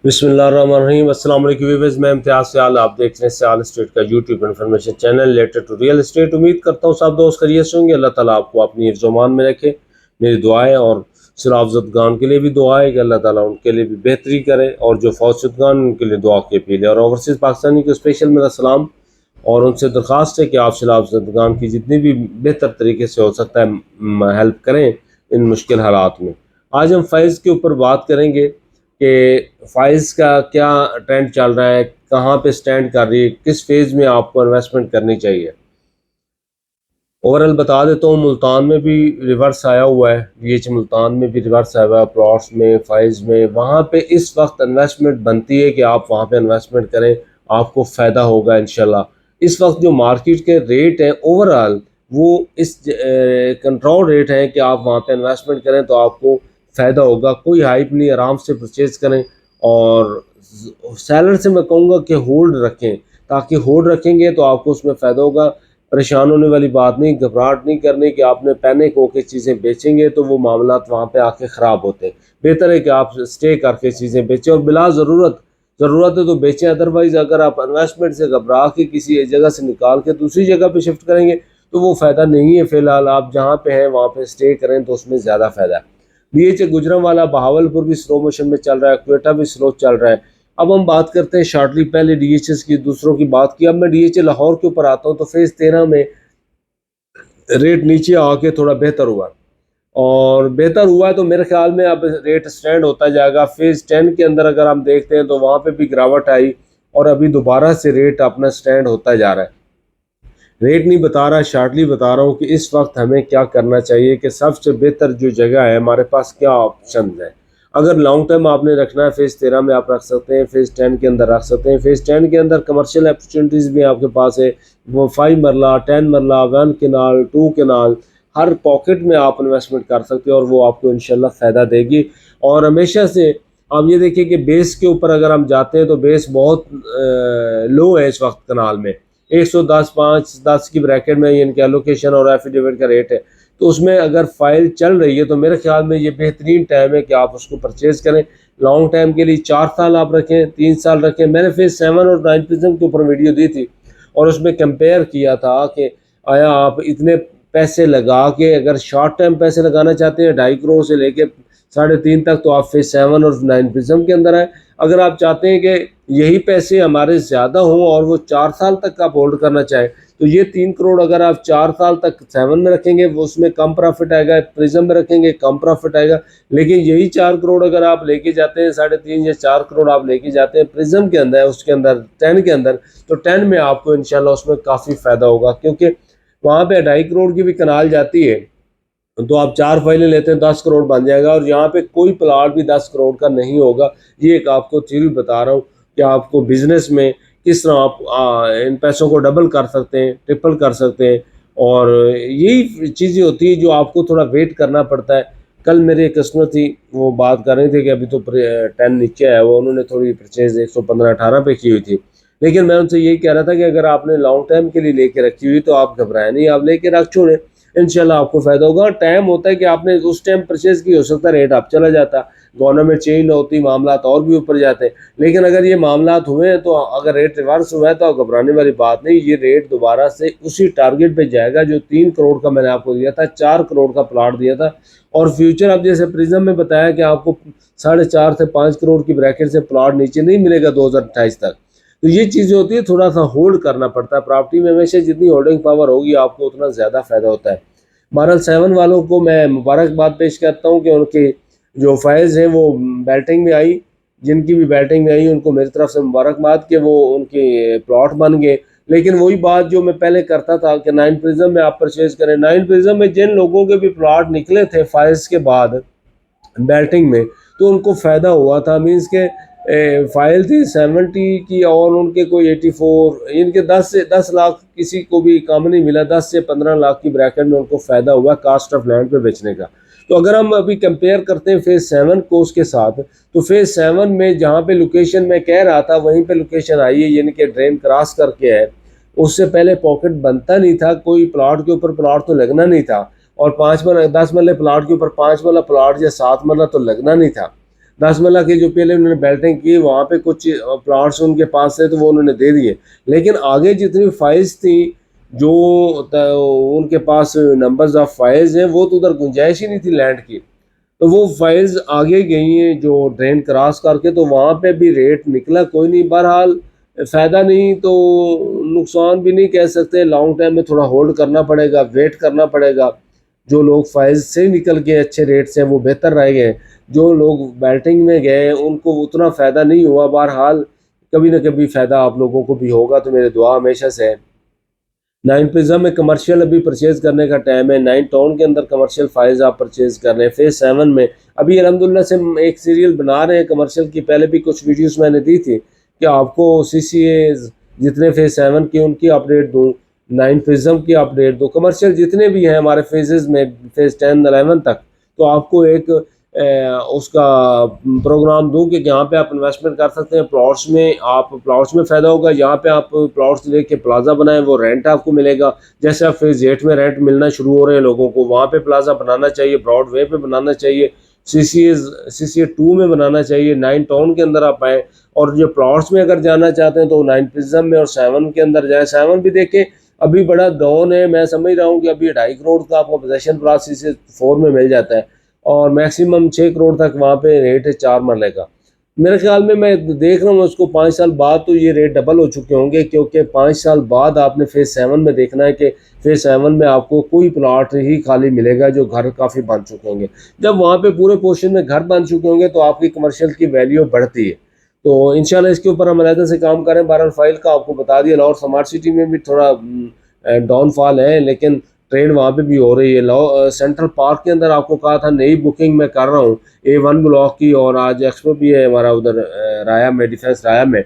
बिस्मिल्लाहिर्रहमानिर्रहीम। अस्सलाम वालेकुम व्यूअर्स, मैं इम्तियाज सियाल, आप देख रहे हैं सियाल स्टेट का YouTube information channel related to real estate. उम्मीद करता हूँ सब दोस्त खैरियत से होंगे। अल्लाह ताला आपको अपनी हिफ्ज़-ओ-अमान में रखे, मेरी दुआएं और सलाफ़ज़दगान के लिए भी दुआ है कि अल्लाह ताला उनके लिए भी बेहतरी करे और जो फौतशुदगान उनके लिए दुआ की अपील है। और ओवरसीज़ पाकिस्तानी को स्पेशल मेरा सलाम और उनसे दरख्वास्त है कि आप सलाफ़ज़दगान की जितनी भी बेहतर तरीके से हो सकता है हेल्प करें इन मुश्किल हालात में। आज हम फ़ैज़ के ऊपर बात करेंगे कि फ़ाइज़ का क्या ट्रेंड चल रहा है, कहाँ पे स्टैंड कर रही है, किस फेज़ में आपको इन्वेस्टमेंट करनी चाहिए। ओवरऑल बता देता हूँ, मुल्तान में भी रिवर्स आया हुआ है, बीएच मुल्तान में भी रिवर्स आया हुआ है, प्लॉट्स में, फ़ाइज़ में। वहाँ पे इस वक्त इन्वेस्टमेंट बनती है कि आप वहाँ पे इन्वेस्टमेंट करें, आपको फ़ायदा होगा इंशाल्लाह। इस वक्त जो मार्केट के रेट हैं ओवरऑल वो इस कंट्रोल रेट हैं कि आप वहाँ पे इन्वेस्टमेंट करें तो आपको फ़ायदा होगा। कोई हाइप नहीं, आराम से परचेज़ करें। और सेलर से मैं कहूँगा कि होल्ड रखें, ताकि होल्ड रखेंगे तो आपको उसमें फ़ायदा होगा। परेशान होने वाली बात नहीं, घबराहट नहीं करनी कि आपने पैनिक होकर चीज़ें बेचेंगे तो वो मामलात वहाँ पे आके ख़राब होते हैं। बेहतर है कि आप स्टे करके चीज़ें बेचें और बिला ज़रूरत है तो बेचें। अदरवाइज़ अगर आप इन्वेस्टमेंट से घबरा के किसी एक जगह से निकाल के दूसरी जगह पे शिफ्ट करेंगे तो वो फ़ायदा नहीं है। फ़िलहाल आप जहाँ पे हैं वहाँ पे स्टे करें तो उसमें ज़्यादा फ़ायदा है। बीएच गुजरांवाला बहावलपुर भी स्लो मोशन में चल रहा है, क्वेटा भी स्लो चल रहा है। अब हम बात करते हैं शॉर्टली, पहले डीएचएस की दूसरों की बात की, अब मैं डीएचए लाहौर के ऊपर आता हूँ। तो फेज़ 13 में रेट नीचे आके थोड़ा बेहतर हुआ और बेहतर हुआ है तो मेरे ख्याल में अब रेट स्टैंड होता जाएगा। फेज़ 10 के अंदर अगर हम देखते हैं तो वहाँ पे भी गिरावट आई और अभी दोबारा से रेट अपना स्टैंड होता जा रहा है। रेट नहीं बता रहा, शॉर्टली बता रहा हूँ कि इस वक्त हमें क्या करना चाहिए, कि सबसे बेहतर जो जगह है हमारे पास क्या ऑप्शन है। अगर लॉन्ग टर्म आपने रखना है फेज़ 13 में आप रख सकते हैं, फेज़ 10 के अंदर रख सकते हैं। फेज़ 10 के अंदर कमर्शियल अपॉर्चुनिटीज़ भी आपके पास है, वो 5 मरला, 10 मरला, 1 केनाल, 2 केनाल, हर पॉकेट में आप इन्वेस्टमेंट कर सकते हो और वो आपको इंशाल्लाह फ़ायदा देगी। और हमेशा से आप ये देखिए कि बेस के ऊपर अगर हम जाते हैं तो बेस बहुत लो है इस वक्त कनाल में। 110, 5, 10 की ब्रैकेट में इनके एलोकेशन और एफिडेविट का रेट है। तो उसमें अगर फाइल चल रही है तो मेरे ख्याल में ये बेहतरीन टाइम है कि आप उसको परचेज़ करें। लॉन्ग टाइम के लिए 4 साल आप रखें, 3 साल रखें। मैंने फेज़ 7 और 9 प्रिज्म के ऊपर वीडियो दी थी और उसमें कंपेयर किया था कि आया आप इतने पैसे लगा के अगर शॉर्ट टाइम पैसे लगाना चाहते हैं 2.5 करोड़ से लेके 3.5 तक, तो आप फेज़ 7 और 9 प्रिज्म के अंदर आए। अगर आप चाहते हैं कि यही पैसे हमारे ज़्यादा हों और वो 4 साल तक आप होल्ड करना चाहें तो ये 3 करोड़ अगर आप 4 साल तक 7 में रखेंगे वो उसमें कम प्रॉफिट आएगा, प्रिज्म में रखेंगे कम प्रॉफिट आएगा। लेकिन यही 4 करोड़ अगर आप लेके जाते हैं, 3.5 या 4 करोड़ आप लेके जाते हैं प्रिज्म के अंदर, उसके अंदर 10 के अंदर, तो 10 में आपको इंशाल्लाह उसमें काफ़ी फ़ायदा होगा, क्योंकि वहाँ पे 2.5 करोड़ की भी कनाल जाती है। तो आप 4 फाइलें लेते हैं 10 करोड़ बन जाएगा और यहाँ पे कोई प्लाट भी 10 करोड़ का नहीं होगा। ये एक आपको थ्योरी बता रहा हूँ कि आपको बिजनेस में किस तरह आप इन पैसों को डबल कर सकते हैं, ट्रिपल कर सकते हैं। और यही चीज़ें होती है जो आपको थोड़ा वेट करना पड़ता है। कल मेरे एक कस्टमर थी, वो बात कर रहे थे कि अभी तो 10 नीचे आया, वो उन्होंने थोड़ी परचेज 115-18 पे की हुई थी। लेकिन मैं उनसे यही कह रहा था कि अगर आपने लॉन्ग टाइम के लिए लेके रखी हुई तो आप घबराएं नहीं, आप लेके रख छोड़ें, इंशाल्लाह आपको फ़ायदा होगा। टाइम होता है कि आपने उस टाइम परचेज़ की, हो सकता है रेट आप चला जाता, गवर्नमेंट चेंज होती, मामलात और भी ऊपर जाते। लेकिन अगर ये मामलात हुए हैं तो अगर रेट रिवर्स हुआ है तो घबराने वाली बात नहीं, ये रेट दोबारा से उसी टारगेट पे जाएगा जो 3 करोड़ का मैंने आपको दिया था, 4 करोड़ का प्लाट दिया था। और फ्यूचर अब जैसे प्रिज्म में बताया कि आपको 4.5 से 5 करोड़ की ब्रैकेट से प्लाट नीचे नहीं मिलेगा 2028 तक। तो ये चीज़ें होती है, थोड़ा सा होल्ड करना पड़ता है। प्रॉपर्टी में हमेशा जितनी होल्डिंग पावर होगी आपको उतना ज़्यादा फ़ायदा होता है। बहरहाल 7 वालों को मैं मुबारकबाद पेश करता हूँ कि उनकी जो फ़ाइज़ हैं वो बैटिंग में आई। जिनकी भी बैटिंग में आई उनको मेरी तरफ से मुबारकबाद कि वो उनके प्लॉट बन गए। लेकिन वही बात जो मैं पहले करता था कि 9 प्रिज्म में आप परचेज़ करें। 9 प्रिज्म में जिन लोगों के भी प्लॉट निकले थे फ़ाइज़ के बाद बैटिंग में, तो उनको फ़ायदा हुआ था। मीन्स के फाइल थी 70 की और उनके कोई 84, इनके 10 लाख किसी को भी कम नहीं मिला, 10 से 15 लाख की ब्रैकेट में उनको फ़ायदा हुआ कास्ट ऑफ लैंड पे बेचने का। तो अगर हम अभी कंपेयर करते हैं फेज़ 7 को उसके साथ, तो फेज़ 7 में जहाँ पे लोकेशन मैं कह रहा था वहीं पे लोकेशन आई है, यानी कि ड्रेन क्रॉस करके है। उससे पहले पॉकेट बनता नहीं था, कोई प्लाट के ऊपर प्लाट तो लगना नहीं था। और 5 मरला 10 मरले प्लाट के ऊपर 5 वाला प्लाट या 7 मरला तो लगना नहीं था। 10 मरला की जो पहले उन्होंने बेल्टिंग की, वहाँ पे कुछ प्लाट्स उनके पास थे तो वो उन्होंने दे दिए, लेकिन आगे जितनी फाइल्स थी जो उनके पास नंबर्स ऑफ फाइल्स हैं, वो तो उधर गुंजाइश ही नहीं थी लैंड की, तो वो फाइल्स आगे गई हैं जो ड्रेन क्रॉस करके, तो वहाँ पे भी रेट निकला कोई नहीं। बहरहाल फ़ायदा नहीं तो नुकसान भी नहीं कह सकते, लॉन्ग टाइम में थोड़ा होल्ड करना पड़ेगा, वेट करना पड़ेगा। जो लोग फाइल्स से निकल के अच्छे रेट से वो बेहतर रह गए, जो लोग बैटिंग में गए उनको उतना फ़ायदा नहीं हुआ। बहरहाल कभी ना कभी फ़ायदा आप लोगों को भी होगा, तो मेरे दुआ हमेशा से है। 9 पिज़्ज़ा में कमर्शियल अभी परचेज़ करने का टाइम है, 9 टाउन के अंदर कमर्शियल फाइल्स आप परचेज़ कर रहे हैं। फेज़ 7 में अभी अल्हम्दुलिल्लाह से हम एक सीरियल बना रहे हैं कमर्शियल की, पहले भी कुछ वीडियोस मैंने दी थी कि आपको सीसीएज जितने फेज़ 7 की उनकी अपडेट दूँ, 9 पिज़्ज़ा की अपडेट दूँ, कमर्शियल जितने भी हैं हमारे फेजेज़ में फेज़ 10 11 तक, तो आपको एक उसका प्रोग्राम दूँ कि यहाँ पे आप इन्वेस्टमेंट कर सकते हैं प्लॉट्स में, आप प्लॉट्स में फ़ायदा होगा। यहाँ पे आप प्लॉट्स लेके प्लाजा बनाएं, वो रेंट आपको मिलेगा। जैसे आप फेज़ 8 में रेंट मिलना शुरू हो रहे हैं लोगों को, वहाँ पे प्लाजा बनाना चाहिए, ब्रॉड वे पे बनाना चाहिए, सीसीए 2 में बनाना चाहिए। 9 टाउन के अंदर आप आएँ, और जो प्लॉट्स में अगर जाना चाहते हैं तो 9 पिज़्ज़ा में और 7 के अंदर जाएँ। 7 भी देखें अभी बड़ा डाउन है, मैं समझ रहा हूँ कि अभी 2.5 करोड़ का आपको पोजेसन प्लॉट सीसीए 4 में मिल जाता है, और मैक्सिमम 6 करोड़ तक वहाँ पे रेट है 4 मरले का। मेरे ख्याल में मैं देख रहा हूँ उसको 5 साल बाद तो ये रेट डबल हो चुके होंगे, क्योंकि 5 साल बाद आपने फेज़ 7 में देखना है कि फेज़ 7 में आपको कोई प्लॉट ही खाली मिलेगा, जो घर काफ़ी बन चुके होंगे। जब वहाँ पे पूरे पोर्शन में घर बन चुके होंगे तो आपकी कमर्शियल की वैल्यू बढ़ती है। तो इंशाल्लाह इसके ऊपर हम अलहदा से काम करें। बहरहाल फाइल का आपको बता दिया, लाहौर स्मार्ट सिटी में भी थोड़ा डाउनफॉल है, लेकिन ट्रेड वहाँ पे भी हो रही है। सेंट्रल पार्क के अंदर आपको कहा था नई बुकिंग मैं कर रहा हूँ A1 ब्लॉक की, और आज एक्सपो भी है हमारा उधर राया में, डिफेंस राया में।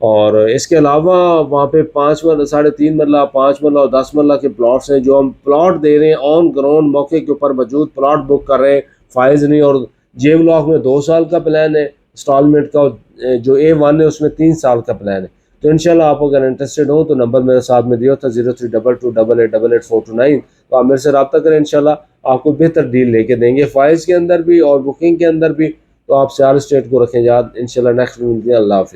और इसके अलावा वहाँ पे 5 मरला 3.5 मरला 5 मरला और 10 मरला के प्लॉट्स हैं, जो हम प्लॉट दे रहे हैं ऑन ग्राउंड मौके के ऊपर मौजूद प्लॉट बुक कर रहे हैं, फाइल्स नहीं। और जे ब्लॉक में 2 साल का प्लान है इंस्टॉलमेंट का, जो A1 है उसमें 3 साल का प्लान है। तो इंशाल्लाह आप अगर इंटरेस्टेड हो तो नंबर मेरे साथ में दिया था 032288888429, तो आप मेरे से रब्ता करें, इंशाल्लाह आपको बेहतर डील लेके देंगे फाइल्स के अंदर भी और बुकिंग के अंदर भी। तो आप सियाल स्टेट को रखें याद, इंशाल्लाह नेक्स्ट मिलते हैं। अल्लाह हाफिज़।